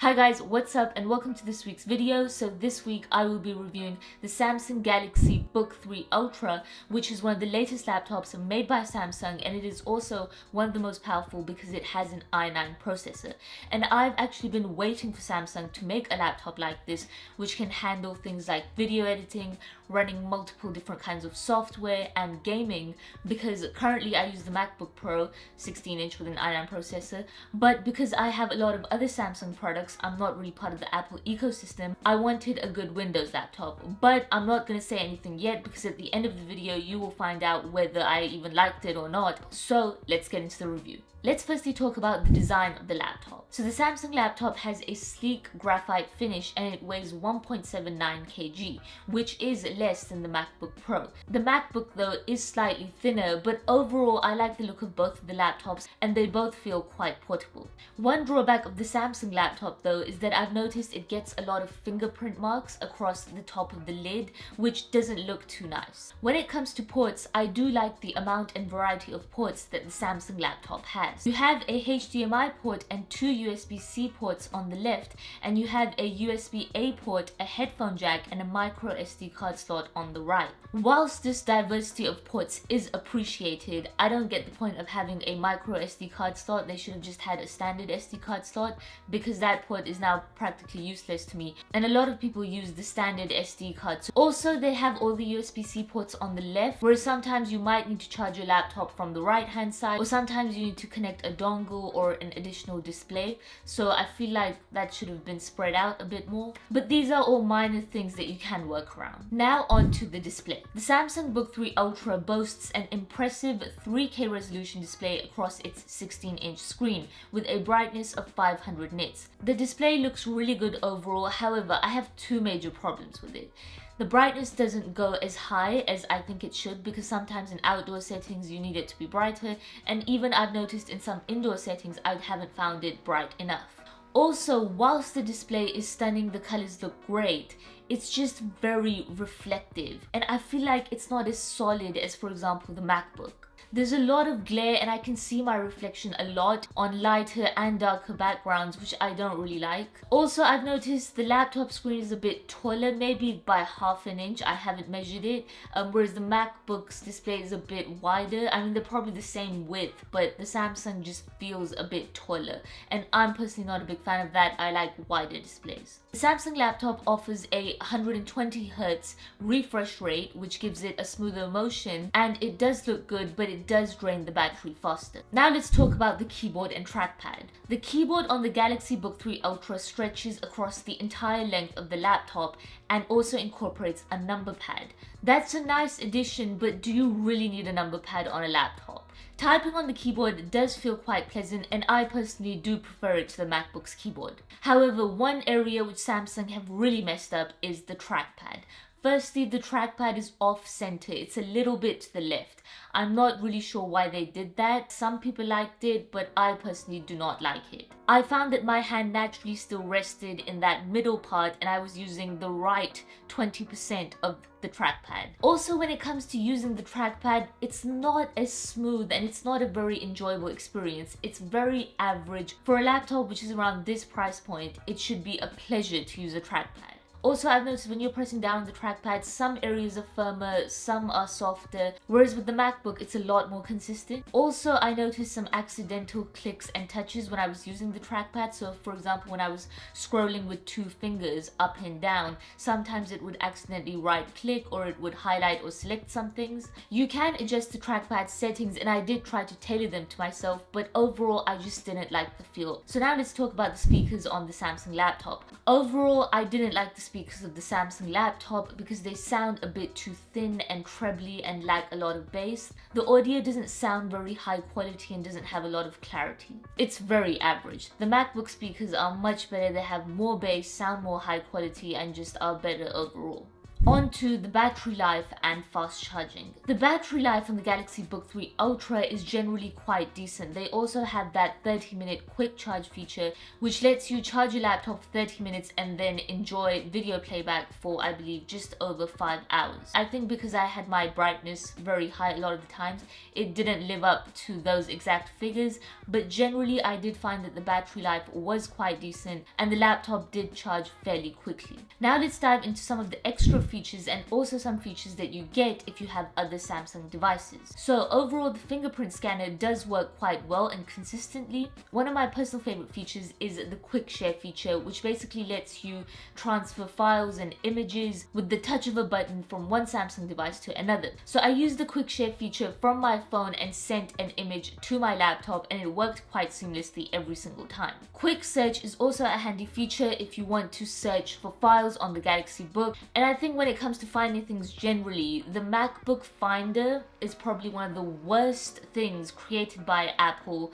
Hi guys, what's up and welcome to this week's video. So this week I will be reviewing the Samsung Galaxy Book 3 Ultra, which is one of the latest laptops made by Samsung, and it is also one of the most powerful because it has an i9 processor. And I've actually been waiting for Samsung to make a laptop like this, which can handle things like video editing, running multiple different kinds of software and gaming, because currently I use the MacBook Pro 16-inch with an i9 processor, but because I have a lot of other Samsung products, I'm not really part of the Apple ecosystem. I wanted a good Windows laptop, but I'm not going to say anything yet because at the end of the video you will find out whether I even liked it or not. So let's get into the review. Let's firstly talk about the design of the laptop. So the Samsung laptop has a sleek graphite finish and it weighs 1.79 kg, which is less than the MacBook Pro. The MacBook though is slightly thinner, but overall I like the look of both of the laptops and they both feel quite portable. One drawback of the Samsung laptop though is that I've noticed it gets a lot of fingerprint marks across the top of the lid, which doesn't look too nice. When it comes to ports, I do like the amount and variety of ports that the Samsung laptop has. You have a HDMI port and two USB-C ports on the left, and you have a USB-A port, a headphone jack, and a micro SD card slot on the right. Whilst this diversity of ports is appreciated, I don't get the point of having a micro SD card slot. They should have just had a standard SD card slot because that port is now practically useless to me, and a lot of people use the standard SD cards. Also, they have all the USB-C ports on the left, whereas sometimes you might need to charge your laptop from the right hand side, or sometimes you need to connect a dongle or an additional display, so I feel like that should have been spread out a bit more, but these are all minor things that you can work around. Now on to the display. The Samsung Book 3 Ultra boasts an impressive 3K resolution display across its 16-inch screen with a brightness of 500 nits. The display looks really good overall, however I have two major problems with it. The brightness doesn't go as high as I think it should because sometimes in outdoor settings you need it to be brighter, and even I've noticed in some indoor settings I haven't found it bright enough. Also, whilst the display is stunning, the colors look great, it's just very reflective and I feel like it's not as solid as, for example, the MacBook. There's a lot of glare and I can see my reflection a lot on lighter and darker backgrounds, which I don't really like. Also, I've noticed the laptop screen is a bit taller, maybe by ½ an inch. I haven't measured it, whereas the MacBook's display is a bit wider. I mean, they're probably the same width, but the Samsung just feels a bit taller, and I'm personally not a big fan of that. I like wider displays. The Samsung laptop offers a 120Hz refresh rate, which gives it a smoother motion, and it does look good, but it does drain the battery faster. Now let's talk about the keyboard and trackpad. The keyboard on the Galaxy Book 3 Ultra stretches across the entire length of the laptop and also incorporates a number pad. That's a nice addition, but do you really need a number pad on a laptop? Typing on the keyboard does feel quite pleasant, and I personally do prefer it to the MacBook's keyboard. However, one area which Samsung have really messed up is the trackpad. Firstly, the trackpad is off center. It's a little bit to the left. I'm not really sure why they did that. Some people liked it, but I personally do not like it. I found that my hand naturally still rested in that middle part and I was using the right 20% of the trackpad. Also, when it comes to using the trackpad, it's not as smooth and it's not a very enjoyable experience. It's very average. For a laptop which is around this price point, it should be a pleasure to use a trackpad. Also, I've noticed when you're pressing down on the trackpad, some areas are firmer, some are softer, whereas with the MacBook, it's a lot more consistent. Also, I noticed some accidental clicks and touches when I was using the trackpad. So, for example, when I was scrolling with two fingers up and down, sometimes it would accidentally right-click or it would highlight or select some things. You can adjust the trackpad settings, and I did try to tailor them to myself, but overall, I just didn't like the feel. So now let's talk about the speakers on the Samsung laptop. Overall, I didn't like the speakers of the Samsung laptop because they sound a bit too thin and trebly and lack a lot of bass. The audio doesn't sound very high quality and doesn't have a lot of clarity. It's very average. The MacBook speakers are much better. They have more bass, sound more high quality, and just are better overall. On to the battery life and fast charging. The battery life on the Galaxy Book 3 Ultra is generally quite decent. They also have that 30-minute quick charge feature, which lets you charge your laptop for 30 minutes and then enjoy video playback for, I believe, just over 5 hours. I think because I had my brightness very high a lot of the times, it didn't live up to those exact figures, but generally I did find that the battery life was quite decent and the laptop did charge fairly quickly. Now let's dive into some of the extra features and also some features that you get if you have other Samsung devices. So overall, the fingerprint scanner does work quite well and consistently. One of my personal favorite features is the quick share feature, which basically lets you transfer files and images with the touch of a button from one Samsung device to another. So I used the quick share feature from my phone and sent an image to my laptop, and it worked quite seamlessly every single time. Quick search is also a handy feature if you want to search for files on the Galaxy Book, and I think when it comes to finding things generally, the MacBook Finder is probably one of the worst things created by Apple,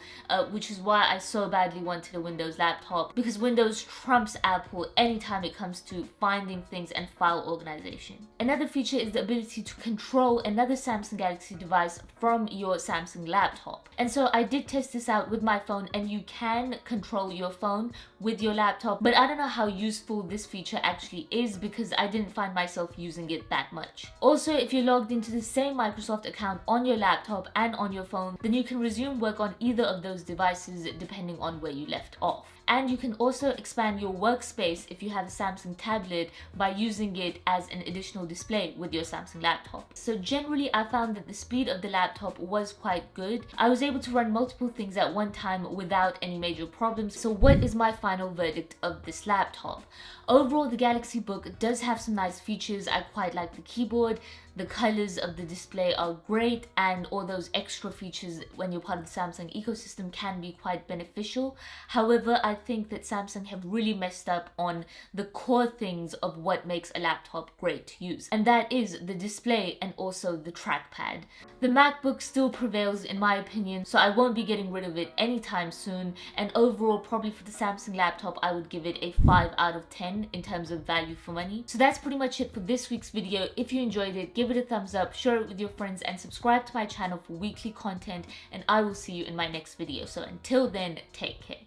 which is why I so badly wanted a Windows laptop, because Windows trumps Apple anytime it comes to finding things and file organization. Another feature is the ability to control another Samsung Galaxy device from your Samsung laptop. And so I did test this out with my phone, and you can control your phone with your laptop, but I don't know how useful this feature actually is because I didn't find myself using it that much. Also, if you're logged into the same Microsoft account on your laptop and on your phone, then you can resume work on either of those devices depending on where you left off. And you can also expand your workspace if you have a Samsung tablet by using it as an additional display with your Samsung laptop. So generally, I found that the speed of the laptop was quite good. I was able to run multiple things at one time without any major problems. So what is my final verdict of this laptop? Overall, the Galaxy Book does have some nice features. I quite like the keyboard. The colors of the display are great, and all those extra features when you're part of the Samsung ecosystem can be quite beneficial. However, I think that Samsung have really messed up on the core things of what makes a laptop great to use, and that is the display and also the trackpad. The MacBook still prevails in my opinion, so I won't be getting rid of it anytime soon, and overall probably for the Samsung laptop I would give it a 5 out of 10 in terms of value for money. So that's pretty much it for this week's video. If you enjoyed it, give it a thumbs up, share it with your friends, and subscribe to my channel for weekly content, and I will see you in my next video. So until then, take care.